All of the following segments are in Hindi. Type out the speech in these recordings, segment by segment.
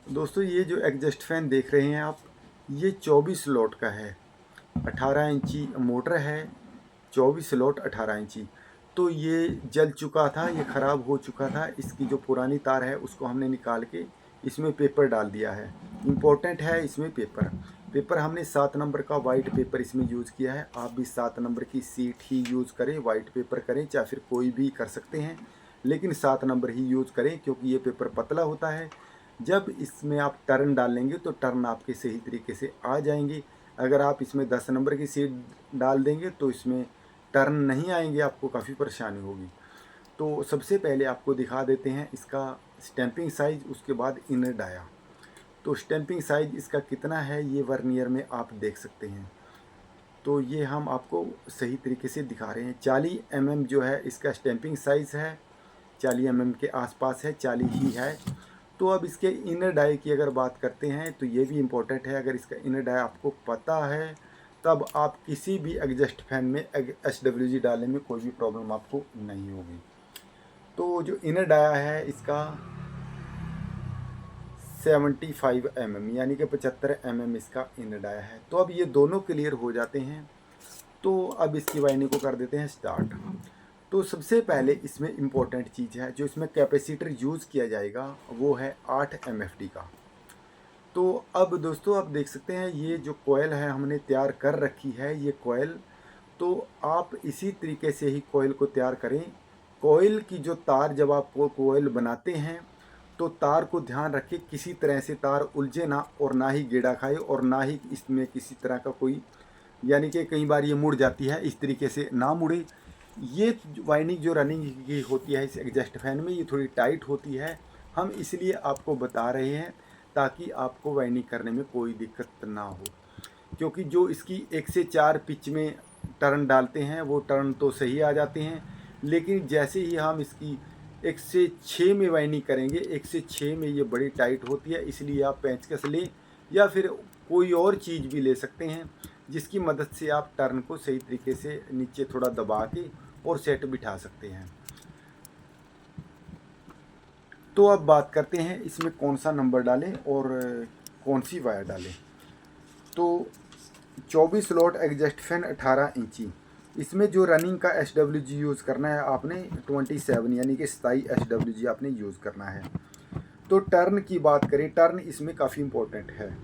दोस्तों ये जो एग्जॉस्ट फैन देख रहे हैं आप, ये 24 स्लॉट का है। 18 इंची मोटर है, 24 स्लॉट 18 इंची। तो ये जल चुका था, ये ख़राब हो चुका था। इसकी जो पुरानी तार है उसको हमने निकाल के इसमें पेपर डाल दिया है। इम्पोर्टेंट है इसमें पेपर। पेपर हमने 7 नंबर का वाइट पेपर इसमें यूज़ किया है। आप भी 7 नंबर की सीट ही यूज़ करें, वाइट पेपर करें, चाहे फिर कोई भी कर सकते हैं, लेकिन 7 नंबर ही यूज़ करें क्योंकि ये पेपर पतला होता है। जब इसमें आप टर्न डालेंगे तो टर्न आपके सही तरीके से आ जाएंगे। अगर आप इसमें 10 नंबर की सीट डाल देंगे तो इसमें टर्न नहीं आएंगे, आपको काफ़ी परेशानी होगी। तो सबसे पहले आपको दिखा देते हैं इसका स्टैंपिंग साइज़, उसके बाद इनर डाया। तो स्टैंपिंग साइज़ इसका कितना है ये वर्नियर में आप देख सकते हैं। तो ये हम आपको सही तरीके से दिखा रहे हैं। 40 mm जो है इसका स्टैंपिंग साइज़ है, 40 mm के आसपास है, 40 ही है। तो अब इसके इनर डाई की अगर बात करते हैं तो ये भी इम्पोर्टेंट है। अगर इसका इनर डाई आपको पता है तब आप किसी भी एग्जॉस्ट फैन में SWG डालने में कोई भी प्रॉब्लम आपको नहीं होगी। तो जो इनर डाया है इसका 75 mm यानी कि 75 mm इसका इनर डाया है। तो अब ये दोनों क्लियर हो जाते हैं। तो अब इसकी वाइंडिंग को कर देते हैं स्टार्ट। तो सबसे पहले इसमें इम्पोर्टेंट चीज़ है, जो इसमें कैपेसिटर यूज़ किया जाएगा वो है 8 MFD का। तो अब दोस्तों आप देख सकते हैं ये जो कोयल है हमने तैयार कर रखी है, ये कोयल। तो आप इसी तरीके से ही कोयल को तैयार करें। कोयल की जो तार, जब आप कोयल बनाते हैं तो तार को ध्यान रखें किसी तरह से तार उलझे ना, और ना ही गेड़ा खाए, और ना ही इसमें किसी तरह का कोई, यानी कि कई बार ये मुड़ जाती है, इस तरीके से ना मुड़े। ये वाइंडिंग जो रनिंग की होती है इस एग्जॉस्ट फैन में, ये थोड़ी टाइट होती है। हम इसलिए आपको बता रहे हैं ताकि आपको वाइंडिंग करने में कोई दिक्कत ना हो। क्योंकि जो इसकी 1 से 4 पिच में टर्न डालते हैं वो टर्न तो सही आ जाते हैं, लेकिन जैसे ही हम इसकी 1 से 6 में वाइंडिंग करेंगे, 1 से 6 में ये बड़ी टाइट होती है। इसलिए आप पेंचकस लें या फिर कोई और चीज़ भी ले सकते हैं जिसकी मदद से आप टर्न को सही तरीके से नीचे थोड़ा दबा के और सेट बिठा सकते हैं। तो अब बात करते हैं इसमें कौन सा नंबर डालें और कौन सी वायर डालें। तो 24 स्लॉट एग्जॉस्ट फैन 18 इंची, इसमें जो रनिंग का SWG यूज़ करना है आपने 27 यानी कि 27 SWG आपने यूज़ करना है। तो टर्न की बात करें, टर्न इसमें काफ़ी इम्पोर्टेंट है।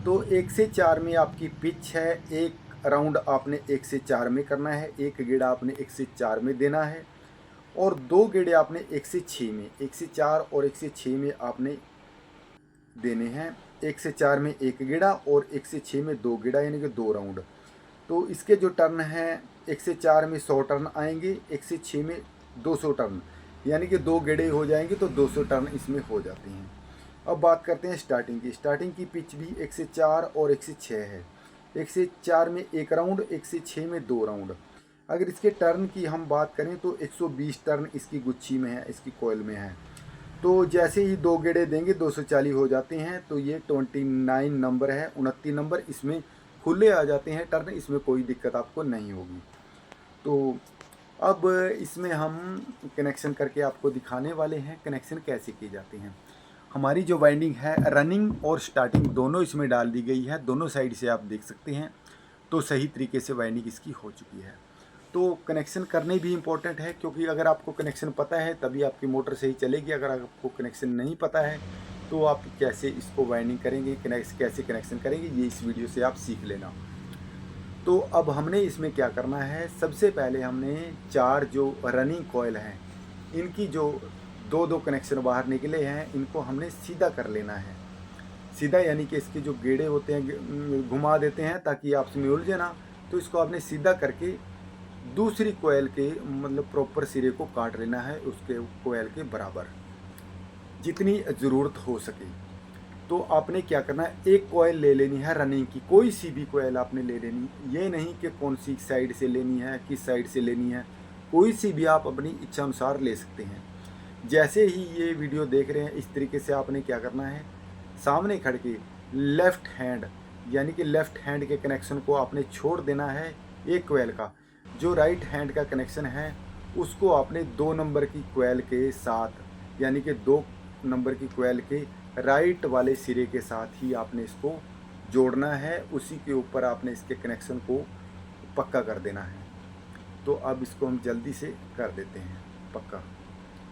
तो 1 से 4 में आपकी पिच है, एक राउंड आपने 1 से 4 में करना है, एक गेड़ा आपने 1 से 4 में देना है, और 2 गेड़े आपने 1 से 6 में, 1 से 4 और 1 से 6 में आपने देने हैं। 1 से 4 में एक गेड़ा और 1 से 6 में 2 गेड़ा, यानी कि 2 राउंड। तो इसके जो टर्न हैं 1 से 4 में 100 टर्न आएंगे, 1 से 6 में 200 टर्न, यानी कि 2 गेड़े हो जाएंगे तो 200 टर्न इसमें हो जाते हैं। अब बात करते हैं स्टार्टिंग की। स्टार्टिंग की पिच भी 1 से 4 और 1 से 6 है। 1 से 4 में 1 राउंड, 1 से 6 में 2 राउंड। अगर इसके टर्न की हम बात करें तो 120 टर्न इसकी गुच्छी में है, इसकी कोयल में है। तो जैसे ही 2 गेड़े देंगे 240 हो जाते हैं। तो ये 29 नंबर है, 29 नंबर इसमें खुले आ जाते हैं टर्न, इसमें कोई दिक्कत आपको नहीं होगी। तो अब इसमें हम कनेक्शन करके आपको दिखाने वाले हैं कनेक्शन कैसे किए जाते हैं। हमारी जो वाइंडिंग है रनिंग और स्टार्टिंग दोनों इसमें डाल दी गई है, दोनों साइड से आप देख सकते हैं। तो सही तरीके से वाइंडिंग इसकी हो चुकी है। तो कनेक्शन करने भी इम्पोर्टेंट है, क्योंकि अगर आपको कनेक्शन पता है तभी आपकी मोटर सही चलेगी। अगर आपको कनेक्शन नहीं पता है तो आप कैसे इसको वाइंडिंग करेंगे, कैसे कनेक्शन करेंगे, ये इस वीडियो से आप सीख लेना। तो अब हमने इसमें क्या करना है, सबसे पहले हमने 4 जो रनिंग कॉयल हैं इनकी जो 2-2 कनेक्शन बाहर निकले हैं इनको हमने सीधा कर लेना है। सीधा यानी कि इसके जो गेड़े होते हैं घुमा देते हैं ताकि आपस में उलझे ना। तो इसको आपने सीधा करके दूसरी कोयल के मतलब प्रॉपर सिरे को काट लेना है, उसके कोयल के बराबर जितनी ज़रूरत हो सके। तो आपने क्या करना है, एक कोयल ले लेनी है रनिंग की, कोई सी भी कोयल आपने ले लेनी। ये नहीं कि कौन सी साइड से लेनी है, किस साइड से लेनी है, कोई सी भी आप अपनी इच्छा अनुसार ले सकते हैं। जैसे ही ये वीडियो देख रहे हैं इस तरीके से आपने क्या करना है, सामने खड़ के लेफ़्ट हैंड यानी कि लेफ़्ट हैंड के कनेक्शन को आपने छोड़ देना है एक कोयल का। जो राइट हैंड का कनेक्शन है उसको आपने 2 नंबर की कोयल के साथ यानी कि 2 नंबर की कोयल के राइट वाले सिरे के साथ ही आपने इसको जोड़ना है, उसी के ऊपर आपने इसके कनेक्शन को पक्का कर देना है। तो अब इसको हम जल्दी से कर देते हैं पक्का।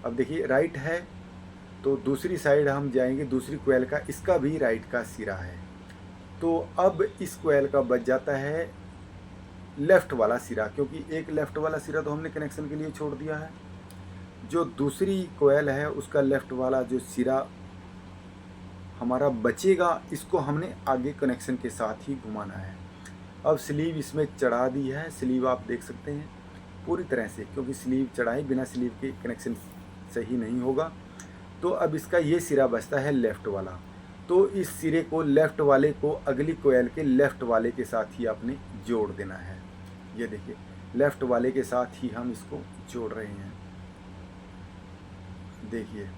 अब देखिए राइट है, तो दूसरी साइड हम जाएंगे, दूसरी कोयल का इसका भी राइट का सिरा है, तो अब इस कोयल का बच जाता है लेफ़्ट वाला सिरा, क्योंकि एक लेफ़्ट वाला सिरा तो हमने कनेक्शन के लिए छोड़ दिया है। जो दूसरी कोयल है उसका लेफ़्ट वाला जो सिरा हमारा बचेगा, इसको हमने आगे कनेक्शन के साथ ही घुमाना है। अब स्लीव इसमें चढ़ा दी है, स्लीव आप देख सकते हैं पूरी तरह से, क्योंकि स्लीव चढ़ाए बिना स्लीव के कनेक्शन सही नहीं होगा। तो अब इसका ये सिरा बचता है लेफ़्ट वाला, तो इस सिरे को लेफ़्ट वाले को अगली कोयल के लेफ़्ट वाले के साथ ही आपने जोड़ देना है। ये देखिए लेफ़्ट वाले के साथ ही हम इसको जोड़ रहे हैं, देखिए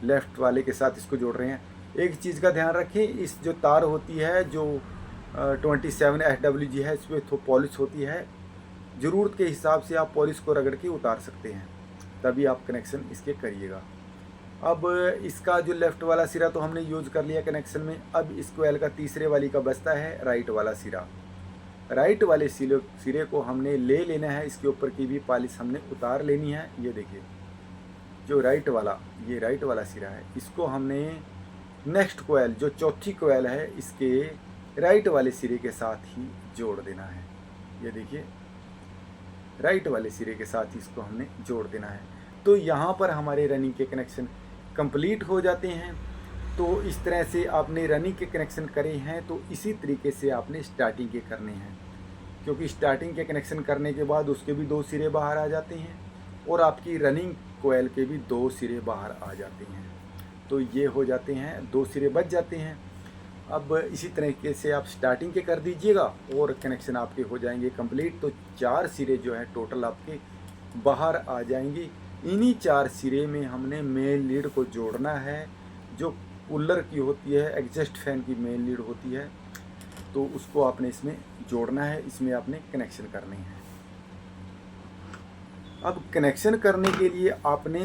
लेफ़्ट वाले के साथ इसको जोड़ रहे हैं। एक चीज़ का ध्यान रखें, इस जो तार होती है जो 27 SWG है, इसमें तो पॉलिश होती है, ज़रूरत के हिसाब से आप पॉलिश को रगड़ के उतार सकते हैं, तभी आप कनेक्शन इसके करिएगा। अब इसका जो लेफ़्ट वाला सिरा तो हमने यूज़ कर लिया कनेक्शन में। अब इस कोयल का तीसरे वाली का बचता है राइट वाला सिरा। राइट वाले सिरे को हमने ले लेना है, इसके ऊपर की भी पॉलिश हमने उतार लेनी है। ये देखिए जो राइट वाला, ये राइट वाला सिरा है, इसको हमने नेक्स्ट कोयल जो चौथी कोयल है इसके राइट वाले सिरे के साथ ही जोड़ देना है। ये देखिए राइट वाले सिरे के साथ ही इसको हमने जोड़ देना है। तो यहाँ पर हमारे रनिंग के कनेक्शन कंप्लीट हो जाते हैं। तो इस तरह से आपने रनिंग के कनेक्शन करे हैं, तो इसी तरीके से आपने स्टार्टिंग के करने हैं, क्योंकि स्टार्टिंग के कनेक्शन करने के बाद उसके भी 2 सिरे बाहर आ जाते हैं और आपकी रनिंग कोयल के भी 2 सिरे बाहर आ जाते हैं। तो ये हो जाते हैं, 2 सिरे बच जाते हैं। अब इसी तरीके से आप स्टार्टिंग के कर दीजिएगा और कनेक्शन आपके हो जाएंगे कंप्लीट। तो 4 सिरे जो है टोटल आपके बाहर आ जाएंगे। इन्हीं 4 सिरे में हमने मेन लीड को जोड़ना है, जो कूलर की होती है, एग्जॉस्ट फैन की मेन लीड होती है, तो उसको आपने इसमें जोड़ना है, इसमें आपने कनेक्शन करने हैं। अब कनेक्शन करने के लिए आपने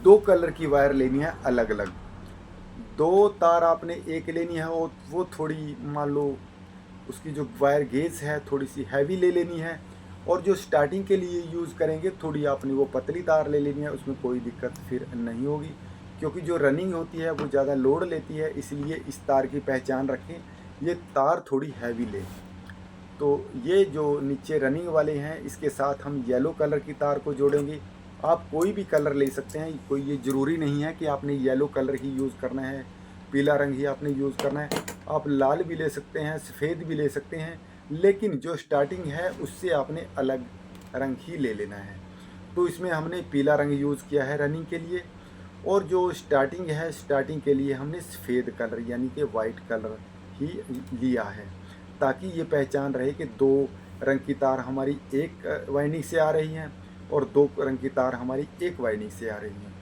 2 कलर की वायर लेनी है अलग अलग। 2 तार आपने एक लेनी है और वो थोड़ी मान लो उसकी जो वायर गेज है थोड़ी सी हैवी ले लेनी है, और जो स्टार्टिंग के लिए यूज़ करेंगे थोड़ी आपने वो पतली तार ले लेनी है, उसमें कोई दिक्कत फिर नहीं होगी, क्योंकि जो रनिंग होती है वो ज़्यादा लोड लेती है, इसलिए इस तार की पहचान रखें, ये तार थोड़ी हैवी ले। तो ये जो नीचे रनिंग वाले हैं इसके साथ हम येलो कलर की तार को जोड़ेंगे। आप कोई भी कलर ले सकते हैं, कोई ये ज़रूरी नहीं है कि आपने येलो कलर ही यूज़ करना है, पीला रंग ही आपने यूज़ करना है। आप लाल भी ले सकते हैं, सफ़ेद भी ले सकते हैं, लेकिन जो स्टार्टिंग है उससे आपने अलग रंग ही ले लेना है। तो इसमें हमने पीला रंग यूज़ किया है रनिंग के लिए, और जो स्टार्टिंग है स्टार्टिंग के लिए हमने सफ़ेद कलर यानी कि वाइट कलर ही लिया है, ताकि ये पहचान रहे कि 2 रंग की तार हमारी एक वाइंडिंग से आ रही हैं और 2 रंग की तार हमारी एक वाइंडिंग से आ रही हैं।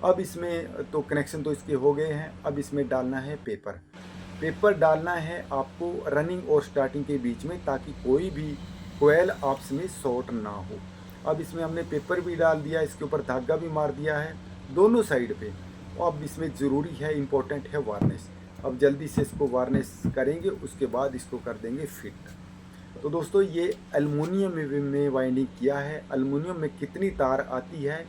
अब इसमें तो कनेक्शन तो इसके हो गए हैं, अब इसमें डालना है पेपर। पेपर डालना है आपको रनिंग और स्टार्टिंग के बीच में, ताकि कोई भी कोयल आपस में शॉर्ट ना हो। अब इसमें हमने पेपर भी डाल दिया, इसके ऊपर धागा भी मार दिया है दोनों साइड पे। अब इसमें ज़रूरी है, इम्पोर्टेंट है वार्निश। अब जल्दी से इसको वार्निश करेंगे, उसके बाद इसको कर देंगे फिट। तो दोस्तों ये एल्युमिनियम में वाइंडिंग किया है। एल्युमिनियम में कितनी तार आती है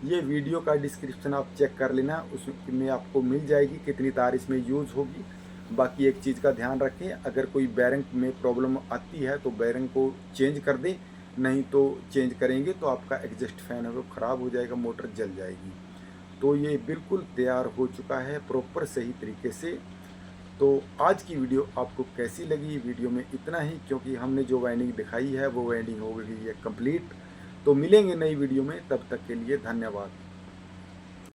ये वीडियो का डिस्क्रिप्शन आप चेक कर लेना, उसमें आपको मिल जाएगी कितनी तार इसमें यूज़ होगी। बाकी एक चीज़ का ध्यान रखें, अगर कोई बैरिंग में प्रॉब्लम आती है तो बैरिंग को चेंज कर दें, नहीं तो चेंज करेंगे तो आपका एग्जॉस्ट फैन है वो ख़राब हो जाएगा, मोटर जल जाएगी। तो ये बिल्कुल तैयार हो चुका है प्रॉपर सही तरीके से। तो आज की वीडियो आपको कैसी लगी? वीडियो में इतना ही, क्योंकि हमने जो वाइंडिंग दिखाई है वो वाइंडिंग हो गई है कंप्लीट। तो मिलेंगे नई वीडियो में, तब तक के लिए धन्यवाद।